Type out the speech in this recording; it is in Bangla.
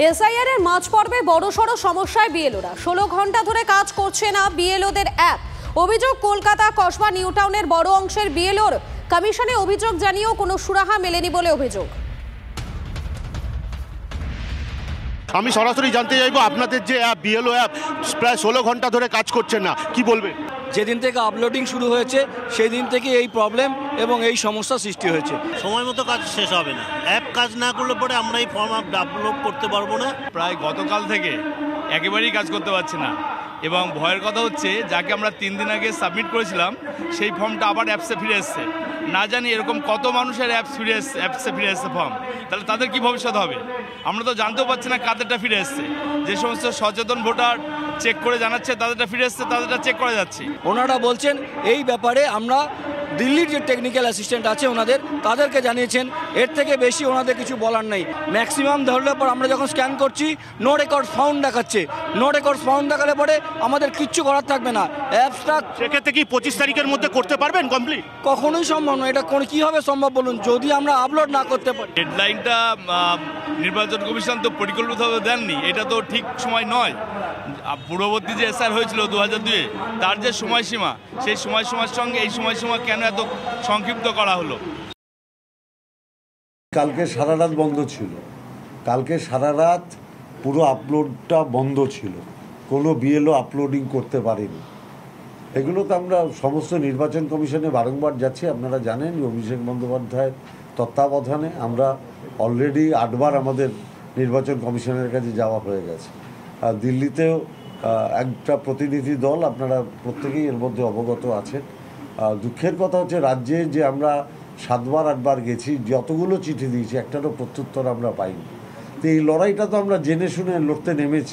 এসআইআর এর মাঝ পর্বে বড়সড় সমস্যায় বিএলওরা 16 ঘন্টা ধরে কাজ করছে না বিএলওদের অ্যাপ। অভিযোগ কলকাতা কসবা নিউ টাউনের বড় অংশের বিএলওর কমিশনে অভিযোগ জানিয়েও কোনো সুরাহা মেলেনি বলে অভিযোগ। আমি সরাসরি জানতে চাইবো আপনাদের যে অ্যাপ বিএলও অ্যাপ প্রায় 16 ঘন্টা ধরে কাজ করছে না, কি বলবেন? যেদিন থেকে আপলোডিং শুরু হয়েছে সেই দিন থেকে এই প্রবলেম এবং এই সমস্যা সৃষ্টি হয়েছে। সময় মতো কাজ শেষ হবে না, অ্যাপ কাজ না করলে পরে আমরা এই ফর্ম আপলোড করতে পারবো না। প্রায় গতকাল থেকে একেবারেই কাজ করতে পারছি না এবং ভয়ের কথা হচ্ছে যাকে আমরা 3 দিন আগে সাবমিট করেছিলাম সেই ফর্মটা আবার অ্যাপসে ফিরে এসছে। না জানি এরকম কত মানুষের অ্যাপসে ফিরে এসছে ফর্ম, তাহলে তাদের কি ভবিষ্যৎ হবে আমরা তো জানতেও পারছি না কাদেরটা ফিরে এসছে। যে সমস্ত সচেতন ভোটার চেক করে জানাচ্ছে তাদেরটা ফিরে এসছে, তাদেরটা চেক করে যাচ্ছে। ওনারা বলছেন এই ব্যাপারে আমরা দিল্লির যে টেকনিক্যাল অ্যাসিস্ট্যান্ট আছে তাদেরকে জানিয়েছেন, এর থেকে বেশি ওনাদের কিছু বলার নেই। ম্যাক্সিমাম ধরলে পর আমরা যখন স্ক্যান করছি নো রেকর্ড ফাউন্ড দেখাচ্ছে, নো রেকর্ড ফাউন্ড দেখালে পরে আমাদের কিচ্ছু করার থাকবে না। অ্যাপসটা সেক্ষেত্রে কি 25 তারিখের মধ্যে করতে পারবেন কমপ্লিট? কখনোই সম্ভব নয়। এটা কীভাবে সম্ভব বলুন, যদি আমরা আপলোড না করতে পারি। ডেডলাইনটা নির্বাচন কমিশন তো পরিকল্পিতভাবে দেননি, এটা তো ঠিক সময় নয়। পূর্ববর্তী যে এসআর হয়েছিল 2002-এ তার যে সময়সীমা, সেই সময়সীমার সঙ্গে এই সময়সীমা কেন এত সংক্ষিপ্ত করা হলো? কালকে সারা রাত বন্ধ ছিল, কালকে সারা রাত পুরো আপলোডটা বন্ধ ছিল, কোনো বিএলও আপলোডিং করতে পারেনি। এগুলো তো আমরা সমস্ত নির্বাচন কমিশনে বারংবার যাচ্ছি। আপনারা জানেন অভিষেক বন্দ্যোপাধ্যায়ের তত্ত্বাবধানে আমরা অলরেডি 8 বার আমাদের নির্বাচন কমিশনের কাছে যাওয়া হয়ে গেছে। আর দিল্লিতেও একটা প্রতিনিধি দল, আপনারা প্রত্যেকেই এর মধ্যে অবগত আছেন। দুঃখের কথা হচ্ছে রাজ্যে যে আমরা 7 বার 8 বার গেছি, যতগুলো চিঠি দিয়েছি একটারও প্রত্যুত্তর আমরা পাইনি। তো এই লড়াইটা তো আমরা জেনে শুনে লড়তে নেমেছি।